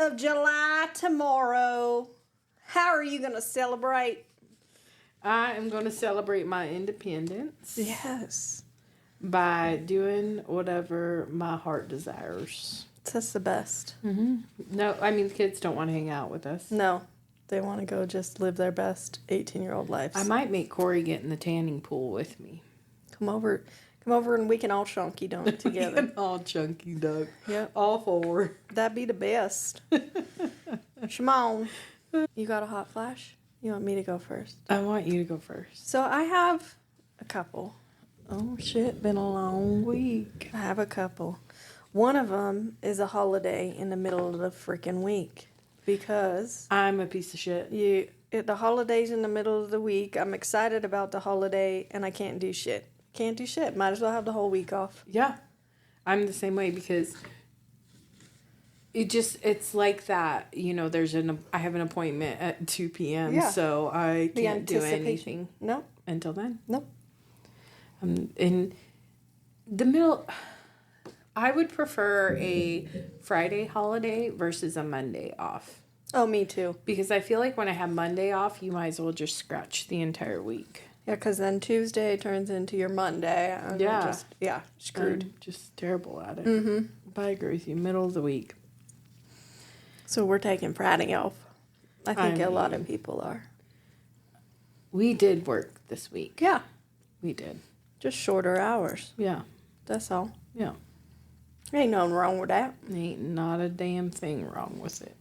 of July tomorrow. How are you going to celebrate? I am going to celebrate my independence. Yes. By doing whatever my heart desires. That's the best. Mm-hmm. No, I mean, the kids don't want to hang out with us. No. They want to go just live their best 18-year-old lives. I might make Corey get in the tanning pool with me. Come over and we can all chunky dunk together. We can all chunky dunk. Yep. All four. That'd be the best. Shimon, you got a hot flash? You want me to go first? I want you to go first. So I have a couple. Oh, shit. Been a long week. I have a couple. One of them is a holiday in the middle of the freaking week. Because I'm a piece of shit. The holiday's in the middle of the week. I'm excited about the holiday, and I can't do shit. Can't do shit. Might as well have the whole week off. Yeah. I'm the same way because it's like that. You know, I have an appointment at 2 p.m. Yeah. So I can't do anything. Nope. Until then. Nope. In the middle, I would prefer a Friday holiday versus a Monday off. Oh, me too. Because I feel like when I have Monday off, you might as well just scratch the entire week. Yeah, because then Tuesday turns into your Monday. And screwed. I'm just terrible at it. Mm-hmm. But I agree with you, middle of the week. So we're taking Friday off. I think a lot of people are. We did work this week. Yeah. We did. Just shorter hours. Yeah. That's all. Yeah. Ain't nothing wrong with that. Ain't not a damn thing wrong with it.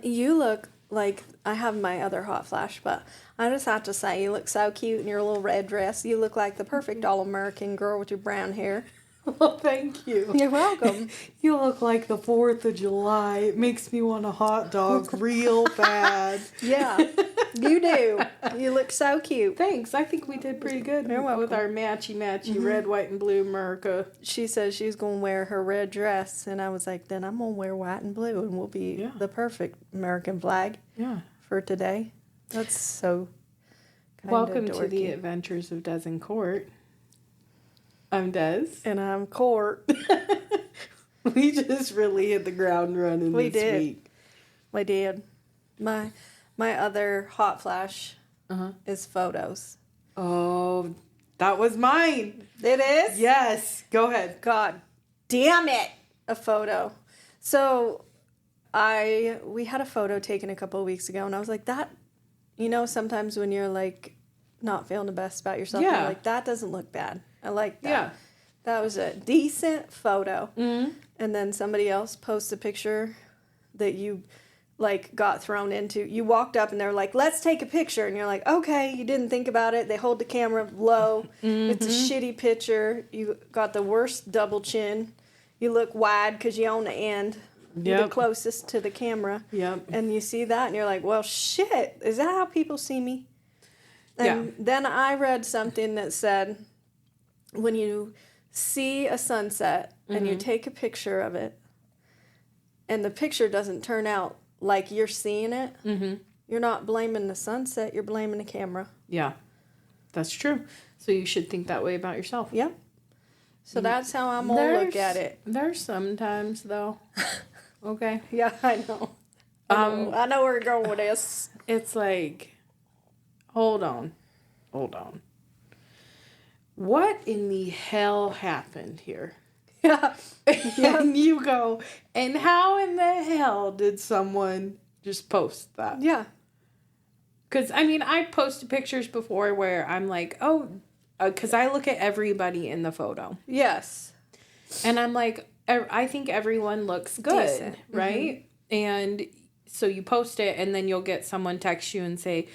You look like, I have my other hot flash, but I just have to say, you look so cute in your little red dress. You look like the perfect all-American girl with your brown hair. Well, thank you. You're welcome. You look like the 4th of July. It makes me want a hot dog real bad. Yeah, you do. You look so cute. Thanks. I think we did pretty good with our matchy red, white, and blue America. She said she's going to wear her red dress, and I was like, then I'm going to wear white and blue, and we'll be the perfect American flag for today. That's so Welcome dorky. to the adventures of Des and Cort. I'm Des. And I'm Cort. We just really hit the ground running this week. We did. My other hot flash is photos. Oh, that was mine. It is? Yes. Go ahead. God damn it. A photo. So we had a photo taken a couple of weeks ago, and I was like, that, sometimes when you're like not feeling the best about yourself, you're like, that doesn't look bad. I like that. Yeah. That was a decent photo. Mm-hmm. And then somebody else posts a picture that you got thrown into. You walked up and they're like, let's take a picture. And you're like, okay, you didn't think about it. They hold the camera low. Mm-hmm. It's a shitty picture. You got the worst double chin. You look wide because you own the end. You're the closest to the camera. Yep. And you see that and you're like, well, shit. Is that how people see me? And then I read something that said, when you see a sunset and you take a picture of it and the picture doesn't turn out like you're seeing it, you're not blaming the sunset, you're blaming the camera. Yeah, that's true. So you should think that way about yourself. Yeah. So that's how I'm going to look at it. There's sometimes, though. Okay. Yeah, I know. I know where you're going with this. It's like, hold on. What in the hell happened here? Yeah. And you go, and how in the hell did someone just post that? Yeah. Because, I posted pictures before where I'm like, because I look at everybody in the photo. Yes. And I'm like, I think everyone looks good, decent. Right? Mm-hmm. And so you post it, and then you'll get someone text you and say,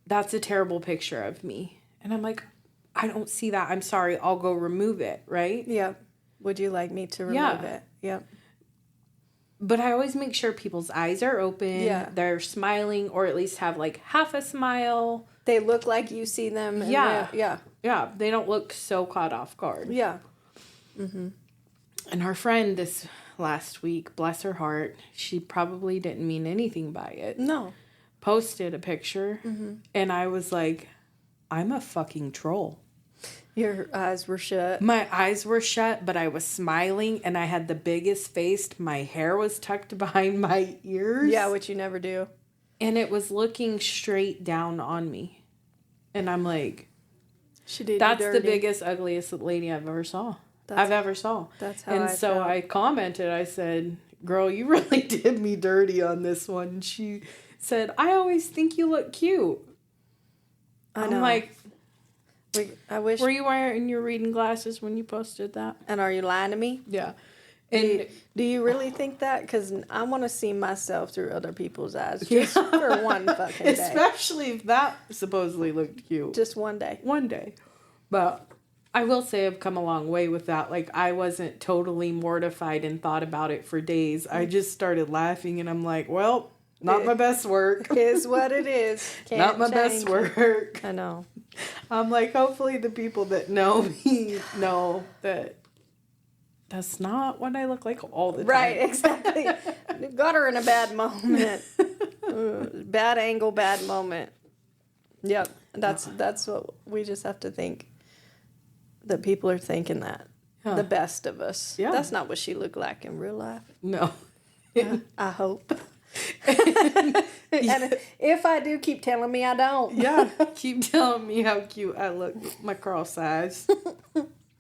that's a terrible picture of me. And I'm like, I don't see that. I'm sorry. I'll go remove it, right? Yeah. Would you like me to remove it? Yeah. But I always make sure people's eyes are open. Yeah. They're smiling, or at least have half a smile. They look like you see them. And yeah. Yeah. They don't look so caught off guard. Yeah. Mm-hmm. And our friend this last week, bless her heart, she probably didn't mean anything by it. No. Posted a picture, and I was like, I'm a fucking troll. Your eyes were shut. My eyes were shut, but I was smiling, and I had the biggest face. My hair was tucked behind my ears. Yeah, which you never do. And it was looking straight down on me. And I'm like, she did. That's the biggest, ugliest lady I've ever saw. That's how and I felt. I commented, I said, girl, you really did me dirty on this one. And she said, I always think you look cute. I know. I'm like, I wish. Were you wearing your reading glasses when you posted that? And are you lying to me? Yeah. And do you really think that? Because I want to see myself through other people's eyes just for one fucking day. Especially if that supposedly looked cute. Just one day. One day. But I will say I've come a long way with that. Like, I wasn't totally mortified and thought about it for days. I just started laughing and I'm like, well, not my best work. Is what it is. Not my best work. I know. I'm like, hopefully the people that know me know that that's not what I look like all the time. Right, exactly. Got her in a bad moment. Bad angle, bad moment. Yep. That's what we just have to think. That people are thinking that. Huh. The best of us. Yeah. That's not what she looked like in real life. No. I hope. And if I do, keep telling me I don't. Yeah. Keep telling me how cute I look with my cross eyes.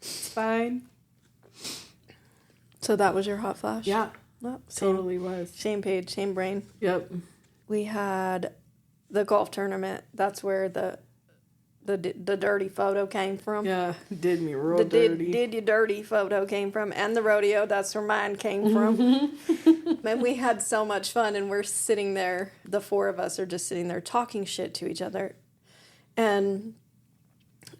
It's fine. So that was your hot flash? Yeah. Well, totally was. Same page, same brain. Yep. We had the golf tournament. That's where the dirty photo came from. Yeah, did me real dirty. Did you dirty photo came from. And the rodeo, that's where mine came from. And we had so much fun, and we're sitting there, the four of us are just sitting there talking shit to each other. And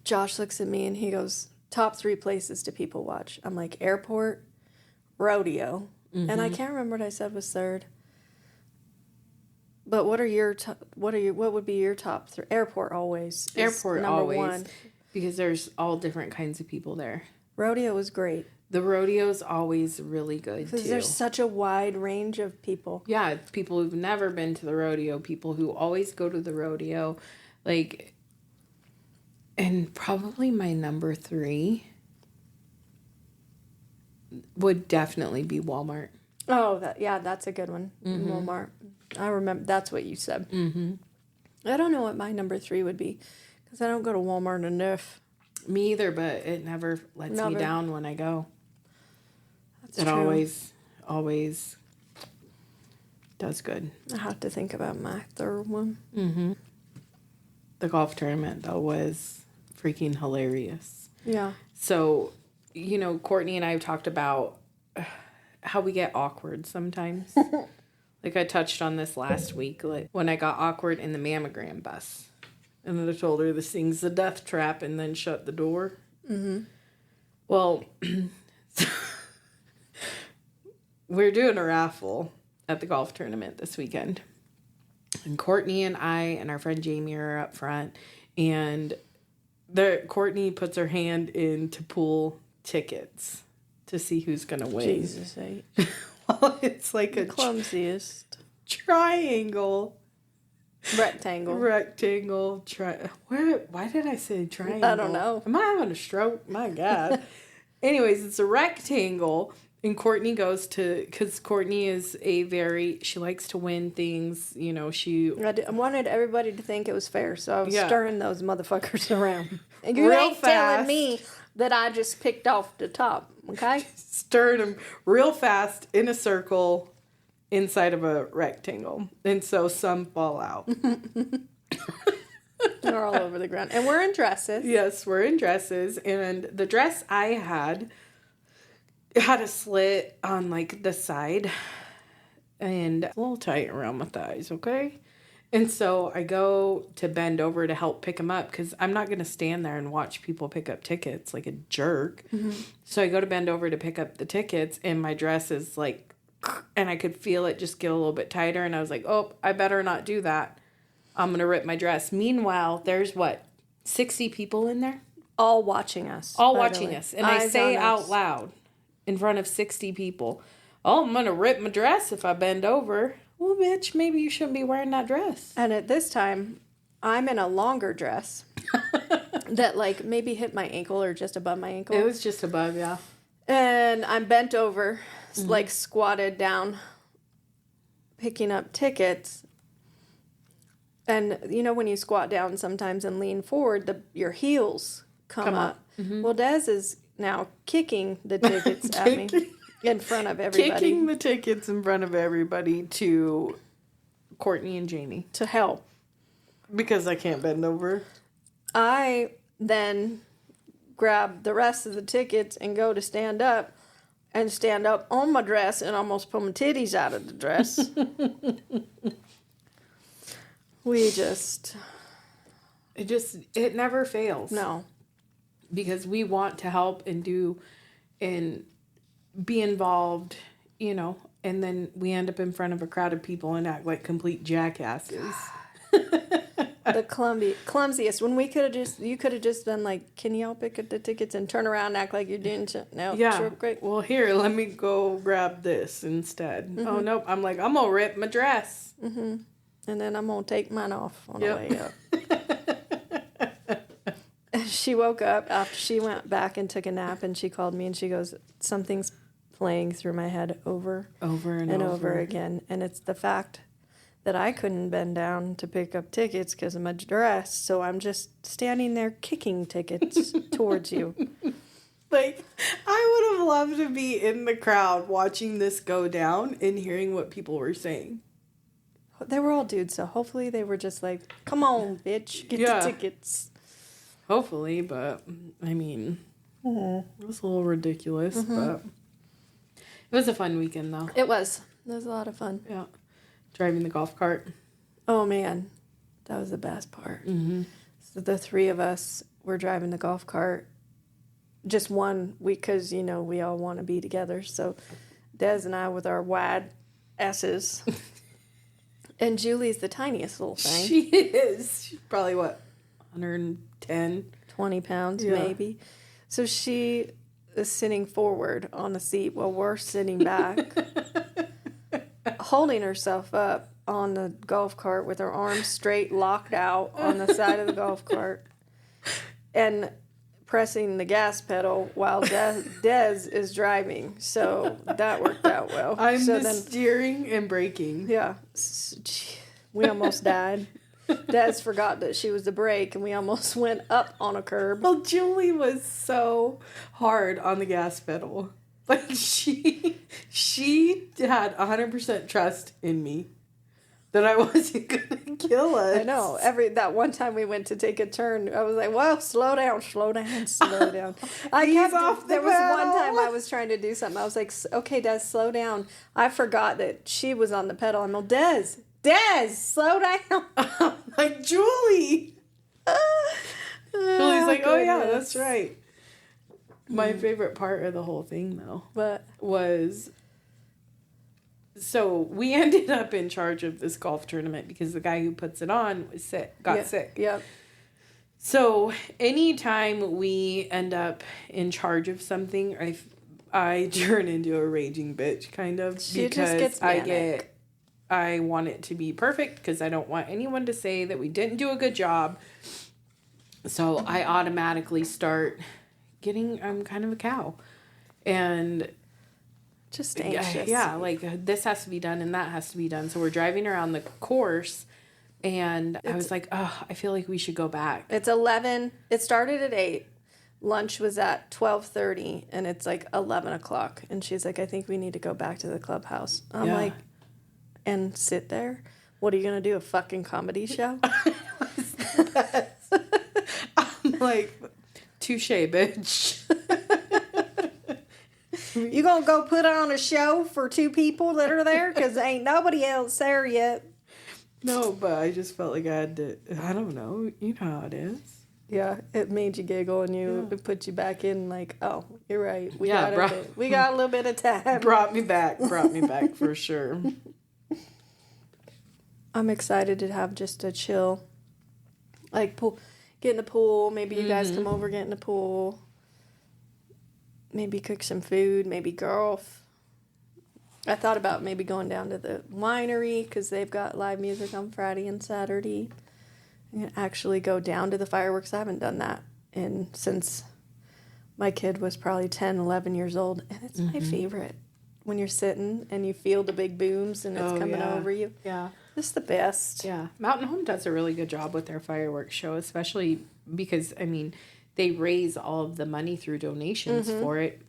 Josh looks at me and he goes, top 3 places do people watch? I'm like, airport, rodeo. And I can't remember what I said was third. But what would be your top 3? Airport always. Airport number always. 1. Because there's all different kinds of people there. Rodeo was great. The rodeo's always really good, too. Because there's such a wide range of people. Yeah, people who've never been to the rodeo, people who always go to the rodeo. Like, and probably my number 3 would definitely be Walmart. Oh, that's a good one. Walmart. I remember, that's what you said. I don't know what my number 3 would be, because I don't go to Walmart enough. Me either, but it never lets me down when I go. That's true. Always does good. I have to think about my third one. The golf tournament, though, was freaking hilarious. Yeah. So, Courtney and I have talked about how we get awkward sometimes. Like, I touched on this last week, like when I got awkward in the mammogram bus. And then I told her this thing's a death trap and then shut the door. Well, we're doing a raffle at the golf tournament this weekend. And Courtney and I and our friend Jamie are up front. And Courtney puts her hand in to pull tickets to see who's going to win. Jesus, Well, it's like the clumsiest triangle. Rectangle. Why did I say triangle? I don't know. Am I having a stroke? My God. Anyways, it's a rectangle. And Courtney goes because Courtney is she likes to win things. I wanted everybody to think it was fair, so I was stirring those motherfuckers around. And you ain't telling me that I just picked off the top, okay? Stirring them real fast in a circle inside of a rectangle. And so some fall out. They're all over the ground. And we're in dresses. Yes, we're in dresses. And the dress I had a slit on, like, the side. And a little tight around my thighs, okay? And so I go to bend over to help pick them up because I'm not going to stand there and watch people pick up tickets like a jerk. So I go to bend over to pick up the tickets, and my dress is like, and I could feel it just get a little bit tighter. And I was like, oh, I better not do that. I'm going to rip my dress. Meanwhile, there's 60 people in there? All watching us. And I say out loud in front of 60 people, oh, I'm going to rip my dress if I bend over. Well, bitch, maybe you shouldn't be wearing that dress. And at this time, I'm in a longer dress. that like maybe hit my ankle or just above my ankle. It was just above, yeah. And I'm bent over, like squatted down, picking up tickets. And you know when you squat down sometimes and lean forward, your heels come up. Mm-hmm. Well, Des is now kicking the tickets at me in front of everybody. Kicking the tickets in front of everybody to Courtney and Jamie. To hell. Because I can't bend over. I then grab the rest of the tickets and go to stand up on my dress and almost pull my titties out of the dress. It never fails. No. Because we want to help and do and be involved, you know, and then we end up in front of a crowd of people and act like complete jackasses. The clumsiest. When you could have just been like, can y'all pick up the tickets and turn around and act like you're doing shit? No, yeah. Sure, great. Well, here, let me go grab this instead. Mm-hmm. Oh, nope. I'm like, I'm going to rip my dress. Mm-hmm. And then I'm going to take mine off on the way up. She woke up after she went back and took a nap, and she called me and she goes, something's playing through my head over and over again. And it's the fact that I couldn't bend down to pick up tickets because of my dress. So I'm just standing there kicking tickets towards you. Like, I would have loved to be in the crowd watching this go down and hearing what people were saying. They were all dudes, so hopefully they were just like, come on, bitch, get the tickets. Hopefully, but, I mean, it was a little ridiculous, but it was a fun weekend, though. It was. It was a lot of fun. Yeah. Driving the golf cart. Oh, man. That was the best part. Mm-hmm. So the three of us were driving the golf cart. Just one week, because, you know, we all want to be together. So Des and I with our wide S's. And Julie's the tiniest little thing. She is. She's probably, 110? 20 pounds, maybe. So she is sitting forward on the seat while we're sitting back, holding herself up on the golf cart with her arms straight, locked out on the side of the golf cart, and pressing the gas pedal while Des is driving. So that worked out well. I'm steering and braking. Yeah. We almost died. Des forgot that she was the brake, and we almost went up on a curb. Well, Julie was so hard on the gas pedal. Like, she had 100% trust in me that I wasn't going to kill us. I know. That one time we went to take a turn, I was like, well, slow down. There was one time I was trying to do something. I was like, okay, Des, slow down. I forgot that she was on the pedal. I'm like, Des, slow down. Like, Julie. Julie's like, oh, yeah, that's right. My favorite part of the whole thing, though, was... So we ended up in charge of this golf tournament because the guy who puts it on got sick. Yep. So anytime we end up in charge of something, I turn into a raging bitch, kind of. She just gets manic. I want it to be perfect because I don't want anyone to say that we didn't do a good job. So I automatically start I'm kind of a cow. And... just anxious. Yeah, like this has to be done and that has to be done. So we're driving around the course, and I was like, oh, I feel like we should go back. It's 11. It started at 8. Lunch was at 12:30, and it's like 11 o'clock. And she's like, I think we need to go back to the clubhouse. I'm like, and sit there? What are you going to do, a fucking comedy show? I'm like, touche, bitch. You gonna go put on a show for 2 people that are there? Because ain't nobody else there yet. No, but I just felt like I had to, I don't know. You know how it is. Yeah, it made you giggle and it put you back in like, oh, you're right. We got a little bbit of time. Brought me back for sure. I'm excited to have just a chill, like get in the pool. Maybe you guys come over, get in the pool. Maybe cook some food, maybe golf. I thought about maybe going down to the winery because they've got live music on Friday and Saturday. And actually go down to the fireworks. I haven't done that and since my kid was probably 10, 11 years old, and it's my favorite when you're sitting and you feel the big booms and it's coming over you. Yeah. It's the best. Yeah. Mountain Home does a really good job with their fireworks show, especially because, I mean, they raise all of the money through donations for it.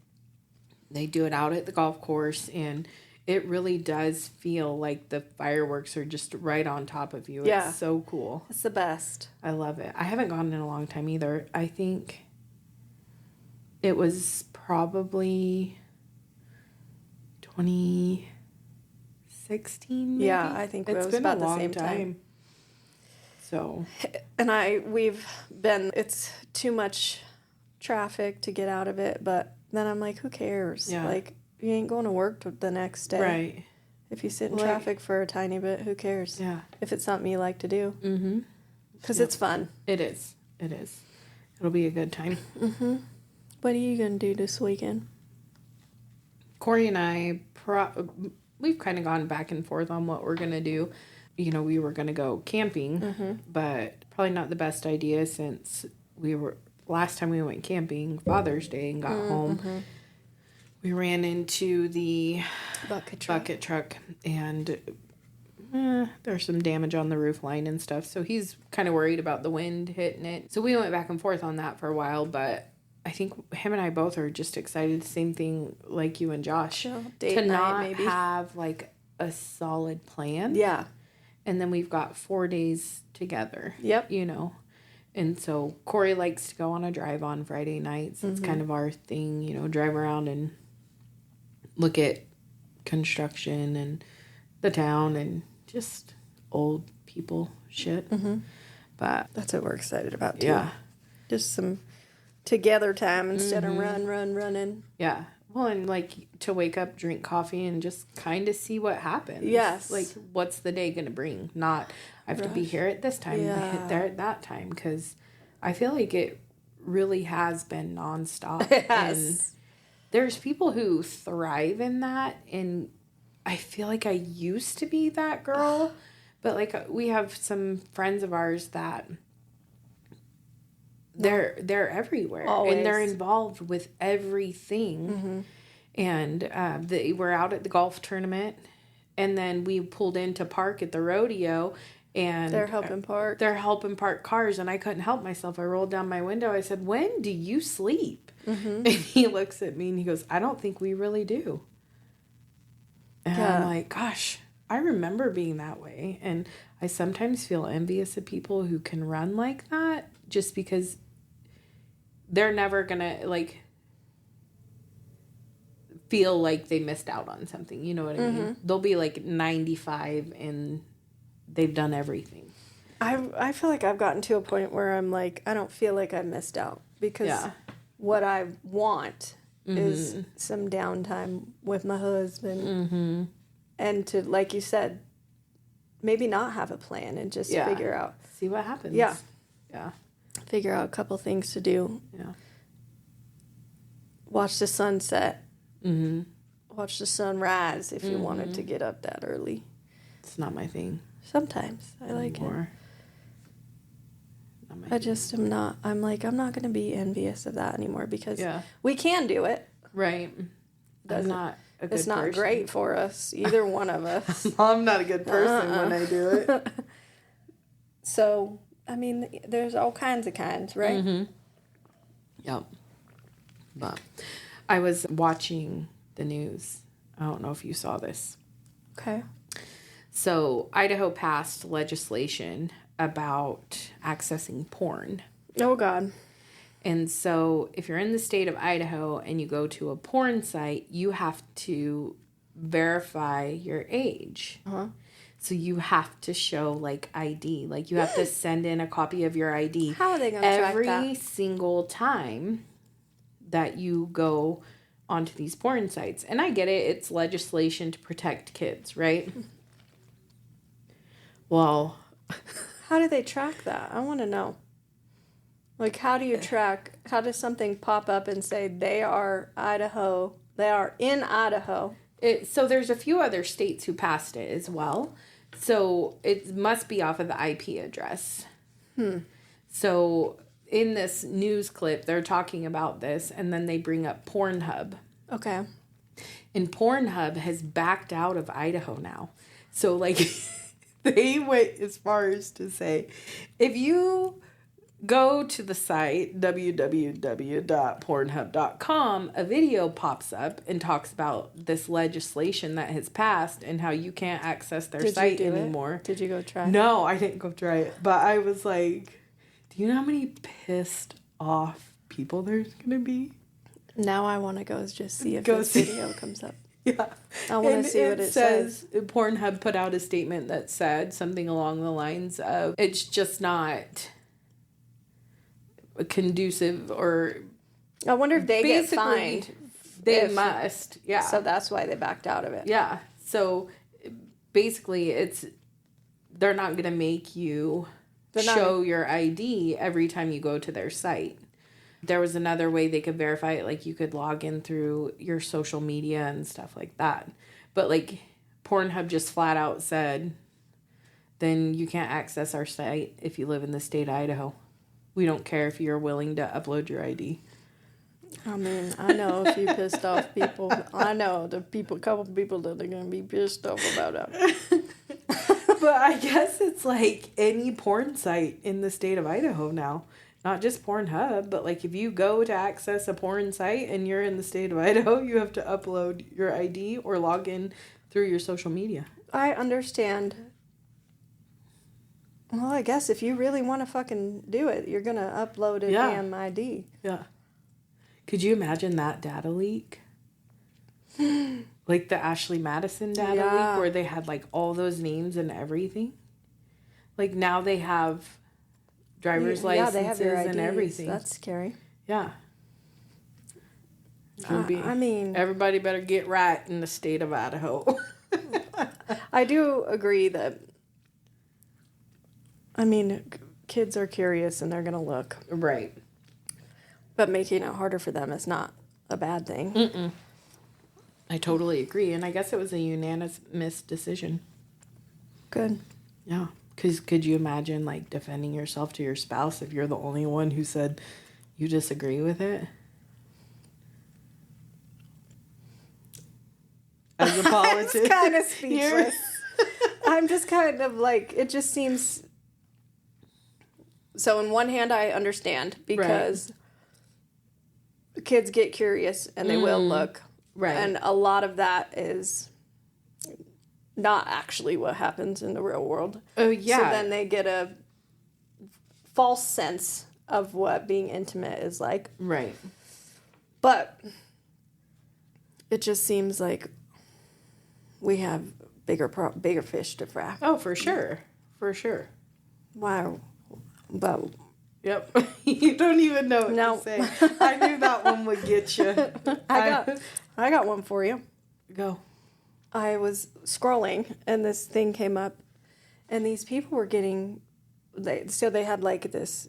They do it out at the golf course, and it really does feel like the fireworks are just right on top of you. Yeah. It's so cool. It's the best. I love it. I haven't gone in a long time either. I think it was probably 2016, maybe? Yeah, I think it was about the same time. So. And it's too much traffic to get out of it, but then I'm like, who cares? Yeah. Like, you ain't going to work the next day. Right. If you sit in traffic for a tiny bit, who cares? Yeah. If it's something you like to do. Mm-hmm. Because it's fun. It is. It is. It'll be a good time. Mm-hmm. What are you going to do this weekend? Corey and I, we've kind of gone back and forth on what we're going to do. You know, we were going to go camping, but probably not the best idea since last time we went camping, Father's Day, and got home. We ran into the bucket truck and there's some damage on the roof line and stuff. So he's kind of worried about the wind hitting it. So we went back and forth on that for a while, but I think him and I both are just excited. Same thing like you and Josh. To not maybe. have like a solid plan. Yeah. And then we've got 4 days together. Yep. You know. And so Corey likes to go on a drive on Friday nights. It's kind of our thing, you know, drive around and look at construction and the town and just old people shit. But that's what we're excited about too. Yeah. Just some together time instead of running. Yeah. Well, and like to wake up, drink coffee, and just kind of see what happens. Yes. Like, what's the day going to bring? Not, I have to be here at this time, hit there at that time. Because I feel like it really has been nonstop. It has. And there's people who thrive in that. And I feel like I used to be that girl. But like, we have some friends of ours that they're everywhere. Always. And they're involved with everything. And they were out at the golf tournament, and then we pulled into park at the rodeo, and they're helping park. They're helping park cars, and I couldn't help myself. I rolled down my window. I said, "When do you sleep?" And he looks at me and he goes, "I don't think we really do." And I'm like, "Gosh, I remember being that way." And I sometimes feel envious of people who can run like that, just because they're never gonna like feel like they missed out on something. You know what I mean? They'll be like 95 and they've done everything. I feel like I've gotten to a point where I'm like, I don't feel like I missed out, because what I want is some downtime with my husband and to, like you said, maybe not have a plan and just figure out. See what happens. Yeah. Yeah. Figure out a couple things to do. Yeah. Watch the sunset. Watch the sunrise if you wanted to get up that early. It's not my thing. Sometimes I like it. I just am not. I'm like, I'm not going to be envious of that anymore, because we can do it. Right. Doesn't, not a good it's not person. great for us, either one of us. I'm not a good person when I do it. So, I mean, there's all kinds, right? Yep. But I was watching the news. I don't know if you saw this. Okay. So, Idaho passed legislation about accessing porn. Oh, God. And so, if you're in the state of Idaho and you go to a porn site, you have to verify your age. So, you have to show, like, ID. Like, you have to send in a copy of your ID. How are they going to track that? Every single time that you go onto these porn sites. And I get it. It's legislation to protect kids, right? Well... How do they track that? I want to know. Like, how do you track, how does something pop up and say they are Idaho, they are in Idaho? So there's a few other states who passed it as well. So it must be off of the IP address. So in this news clip, they're talking about this, and then they bring up Pornhub. Okay. And Pornhub has backed out of Idaho now. So, like, they went as far as to say, if you go to the site, www.pornhub.com, a video pops up and talks about this legislation that has passed and how you can't access their site anymore. Did you go try? No, I didn't go try it. But I was like, do you know how many pissed off people there's going to be? Now I want to go just see if this video comes up. Yeah. I want to see what it says. Pornhub put out a statement that said something along the lines of, it's just not conducive, or I wonder if they get fined. They must. Yeah. So that's why they backed out of it. Yeah. So basically they're not going to make you show your ID every time you go to their site. There was another way they could verify it, like you could log in through your social media and stuff like that. But like Pornhub just flat out said, then you can't access our site if you live in the state of Idaho. We don't care if you're willing to upload your ID. I mean, I know a few pissed off people. I know couple people that are going to be pissed off about it. But I guess it's like any porn site in the state of Idaho now. Not just Pornhub, but like if you go to access a porn site and you're in the state of Idaho, you have to upload your ID or log in through your social media. I understand. Well, I guess if you really want to fucking do it, you're going to upload a damn ID. Yeah. Could you imagine that data leak? Like the Ashley Madison data leak where they had like all those names and everything. Like now they have driver's licenses they have your IDs. And everything. That's scary. Yeah. I mean, everybody better get right in the state of Idaho. I do agree that, I mean, kids are curious and they're going to look. Right. But making it harder for them is not a bad thing. Mm-mm. I totally agree. And I guess it was a unanimous decision. Good. Yeah. Because could you imagine, like, defending yourself to your spouse if you're the only one who said you disagree with it? As a politician. I'm kind of speechless. I'm just kind of like, it just seems... So on one hand, I understand because kids get curious and they will look. Right. And a lot of that is not actually what happens in the real world. Oh, yeah. So then they get a false sense of what being intimate is like. Right. But it just seems like we have bigger fish to fry. Oh, for sure. For sure. Wow. But yep. You don't even know what to say. I knew that one would get you. I got one for you. Go. I was scrolling and this thing came up and these people were getting, they had like this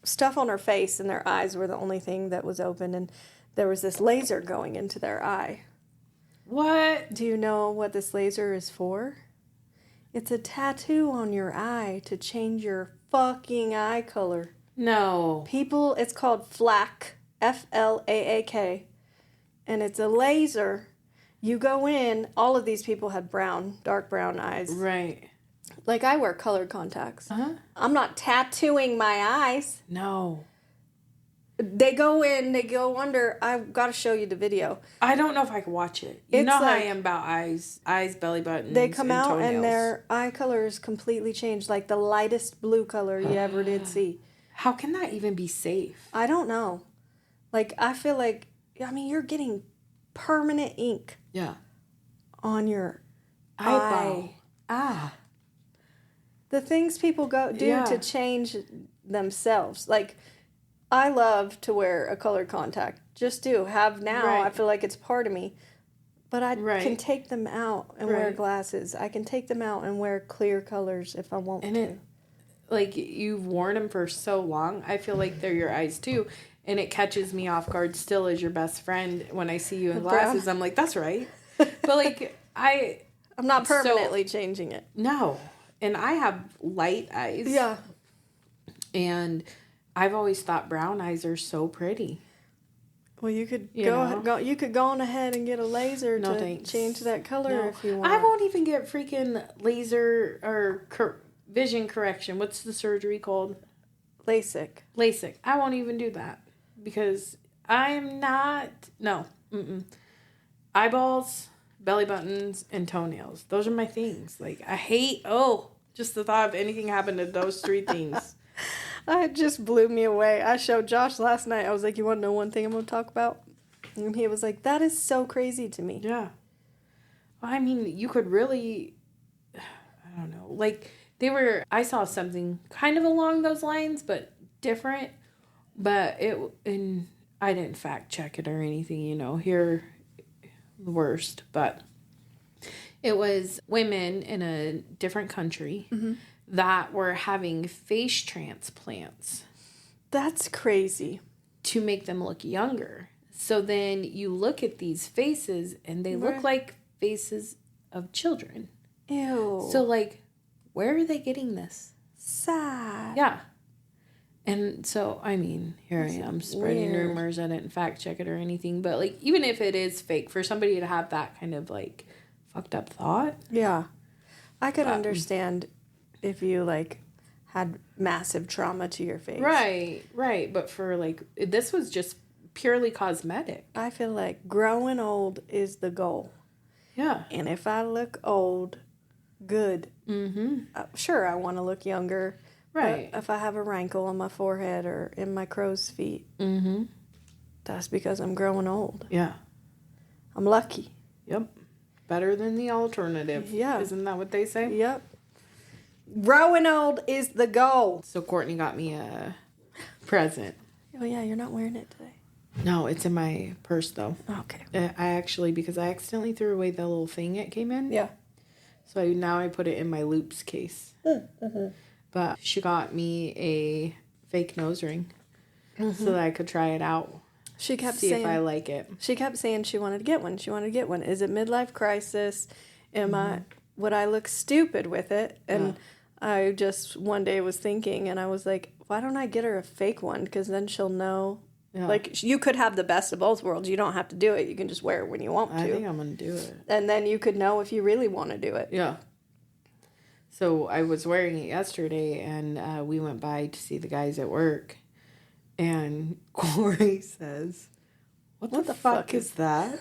stuff on their face and their eyes were the only thing that was open and there was this laser going into their eye. What? Do you know what this laser is for? It's a tattoo on your eye to change your fucking eye color. No. People, it's called FLAC, F-L-A-A-K. And it's a laser. You go in, all of these people had dark brown eyes. Right. Like I wear colored contacts. Uh-huh. I'm not tattooing my eyes. No. They go in, they go under. I've got to show you the video. I don't know if I can watch it. You know how I am about eyes, belly buttons, they come out toenails. and their eye color is completely changed, like the lightest blue color you ever did see. How can that even be safe? I don't know. Like, I feel like, I mean, you're getting permanent ink. Yeah. On your eyeball. eye. The things people do to change themselves. Like, I love to wear a colored contact. Just do. Have now. Right. I feel like it's part of me. But I can take them out and wear glasses. I can take them out and wear clear colors if I want to. Like, you've worn them for so long. I feel like they're your eyes, too. And it catches me off guard still as your best friend. When I see you in glasses, I'm like, that's right. But, like, I'm not permanently changing it. No. And I have light eyes. Yeah. And I've always thought brown eyes are so pretty. Well, you could you could go on ahead and get a laser change that color if you want. I won't even get freaking laser or vision correction. What's the surgery called? LASIK. I won't even do that because I am not. No. Eyeballs, belly buttons, and toenails. Those are my things. Like, I hate, just the thought of anything happened to those 3 things. It just blew me away. I showed Josh last night. I was like, you want to know one thing I'm going to talk about? And he was like, that is so crazy to me. Yeah. Well, I mean, you could really, I don't know. Like, I saw something kind of along those lines, but different. But I didn't fact check it or anything, here the worst. But it was women in a different country that were having face transplants. That's crazy. To make them look younger. So then you look at these faces and they look like faces of children. Ew. So, like, where are they getting this? Sad. Yeah. And so, I mean, here I am spreading rumors. I didn't fact check it or anything. But, like, even if it is fake, for somebody to have that kind of, like, fucked up thought. Yeah. I could understand if you, like, had massive trauma to your face. Right. But for, like, this was just purely cosmetic. I feel like growing old is the goal. Yeah. And if I look old, good. Sure, I want to look younger. Right. But if I have a wrinkle on my forehead or in my crow's feet, that's because I'm growing old. Yeah. I'm lucky. Yep. Better than the alternative. Yeah. Isn't that what they say? Yep. Growing old is the goal. So Courtney got me a present. Oh, yeah, you're not wearing it today. No, it's in my purse, though. Okay. Because I accidentally threw away the little thing it came in. Yeah. So now I put it in my loops case. But she got me a fake nose ring so that I could try it out. She kept see saying, if I like it. She kept saying she wanted to get one. Is it midlife crisis? Would I look stupid with it? And I just one day was thinking, and I was like, why don't I get her a fake one? Because then she'll know. Yeah. Like, you could have the best of both worlds. You don't have to do it. You can just wear it when you want to. I think I'm going to do it. And then you could know if you really want to do it. Yeah. So I was wearing it yesterday, and we went by to see the guys at work. And Corey says, what the fuck is that?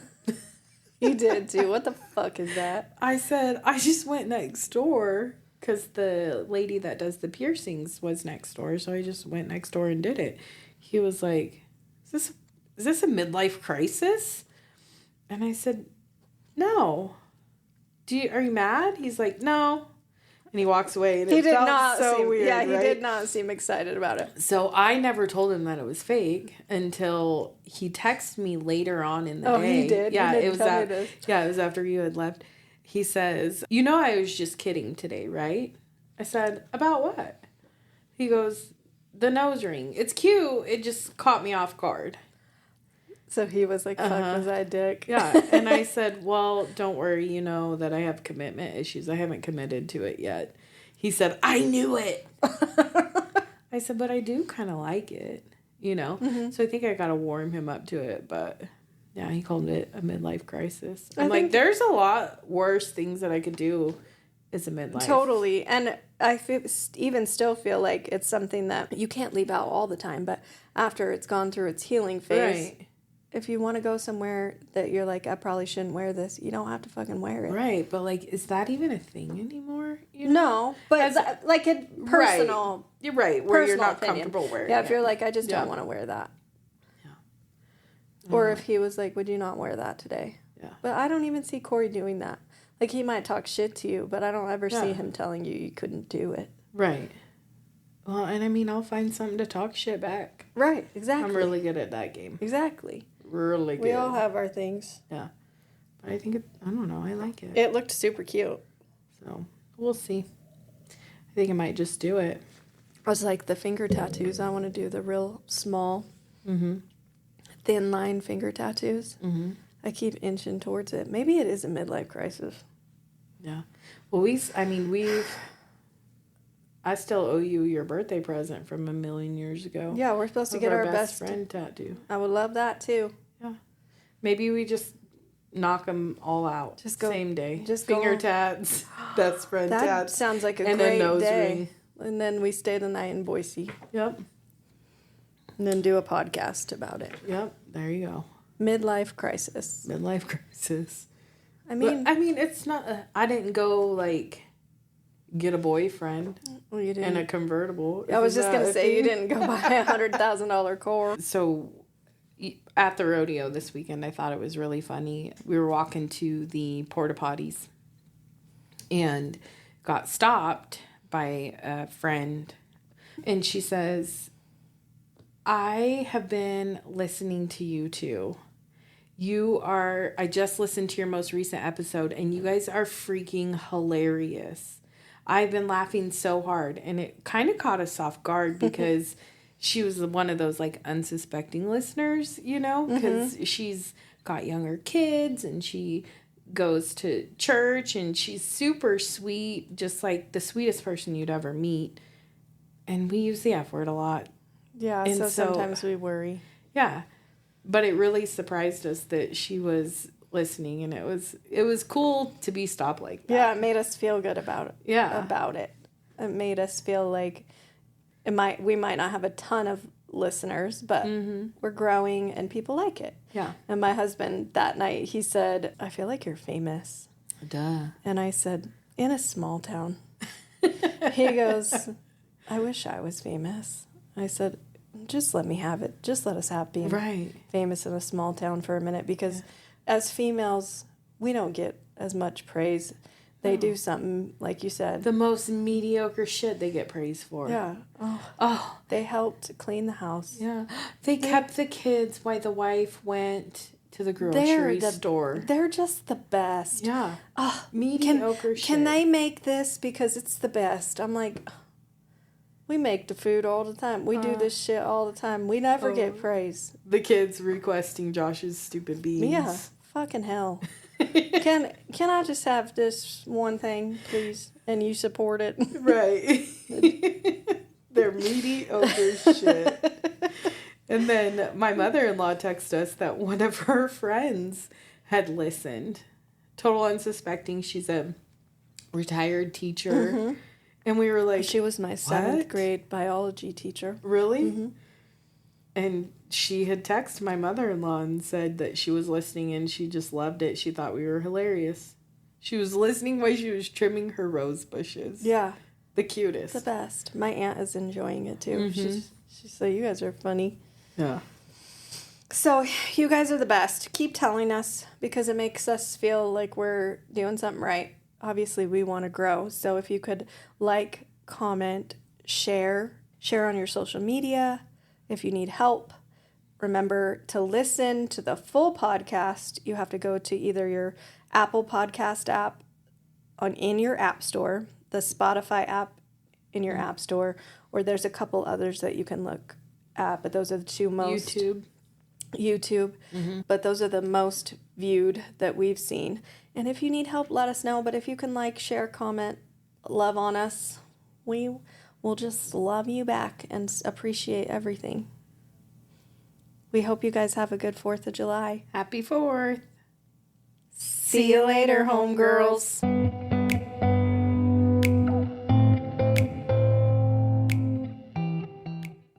He did, too. What the fuck is that? I said, I just went next door because the lady that does the piercings was next door. So I just went next door and did it. He was like, is this a midlife crisis? And I said, no. Are you mad? He's like, no. And he walks away. And he did not so weird. Yeah, he did not seem excited about it. So I never told him that it was fake until he texted me later on in the day. Oh, he did? Yeah, it was after you had left. He says, I was just kidding today, right? I said, about what? He goes, the nose ring. It's cute. It just caught me off guard. So he was like, fuck, was I a dick? Yeah. And I said, well, don't worry. You know that I have commitment issues. I haven't committed to it yet. He said, I knew it. I said, but I do kind of like it, So I think I got to warm him up to it. But yeah, he called it a midlife crisis. I'm like, there's a lot worse things that I could do as a midlife. Totally. And I even still feel like it's something that you can't leave out all the time. But after it's gone through its healing phase, if you want to go somewhere that you're like, I probably shouldn't wear this, you don't have to fucking wear it. Right. But, like, is that even a thing anymore? No. But, like, a personal... Right. You're right. Where you're not opinion. Comfortable wearing it. Yeah, if you're like, I just don't want to wear that. Yeah. Or if he was like, would you not wear that today? Yeah. But I don't even see Corey doing that. Like, he might talk shit to you, but I don't ever see him telling you couldn't do it. Right. Well, and I mean, I'll find something to talk shit back. Right, exactly. I'm really good at that game. Exactly. Really good. We all have our things. Yeah. But I think I don't know, I like it. It looked super cute. So, we'll see. I think I might just do it. I was like, the finger tattoos, I want to do the real small, thin line finger tattoos. Mm-hmm. I keep inching towards it. Maybe it is a midlife crisis. Yeah. Well, we've I still owe you your birthday present from a million years ago. Yeah, we're supposed to get our best friend tattoo. I would love that too. Yeah. Maybe we just knock them all out. Just go same day. Just finger tats, best friend tats. That sounds like a great day. Ring. And then we stay the night in Boise. Yep. And then do a podcast about it. Yep. There you go. Midlife crisis. Midlife crisis. I mean, it's not. I didn't go like get a boyfriend. Well, you didn't. And a convertible. I was just gonna say you didn't go buy $100,000 car. So, at the rodeo this weekend, I thought it was really funny. We were walking to the porta potties, and got stopped by a friend, and she says, "I have been listening to you two. I just listened to your most recent episode, and you guys are freaking hilarious. I've been laughing so hard." And it kind of caught us off guard because she was one of those like unsuspecting listeners, because she's got younger kids and she goes to church and she's super sweet, just like the sweetest person you'd ever meet. And we use the F word a lot. Yeah, and so sometimes we worry. Yeah. But it really surprised us that she was listening, and it was cool to be stopped like that. Yeah, it made us feel good about it. Yeah. About it. It made us feel like we might not have a ton of listeners, but we're growing and people like it. Yeah. And my husband that night, he said, "I feel like you're famous." Duh. And I said, "In a small town." He goes, "I wish I was famous." I said, "Just let me have it. Just let us have being famous in a small town for a minute, because as females, we don't get as much praise. They do something, like you said. The most mediocre shit they get praise for. Yeah. Oh. They helped clean the house. Yeah. They kept the kids while the wife went to the grocery store. They're just the best. Yeah. Oh, mediocre shit. Can they make this because it's the best? I'm like, we make the food all the time. We do this shit all the time. We never get praise. The kids requesting Josh's stupid beans. Yeah. Fucking hell. Can I just have this one thing, please? And you support it. Right. They're mediocre shit. And then my mother-in-law texted us that one of her friends had listened. Total unsuspecting. She's a retired teacher. And we were like, she was my 7th grade biology teacher. Really? And she had texted my mother-in-law and said that she was listening and she just loved it. She thought we were hilarious. She was listening while she was trimming her rose bushes. Yeah. The cutest. The best. My aunt is enjoying it too. She said, "You guys are funny." Yeah. So you guys are the best. Keep telling us, because it makes us feel like we're doing something right. Obviously, we want to grow. So if you could like, comment, share on your social media. If you need help, remember to listen to the full podcast. You have to go to either your Apple Podcast app in your app store, the Spotify app in your app store, or there's a couple others that you can look at, but those are the two most. YouTube. But those are the most viewed that we've seen. And if you need help, let us know. But if you can like, share, comment, love on us, we will just love you back and appreciate everything. We hope you guys have a good 4th of July. Happy 4th. See you later, homegirls.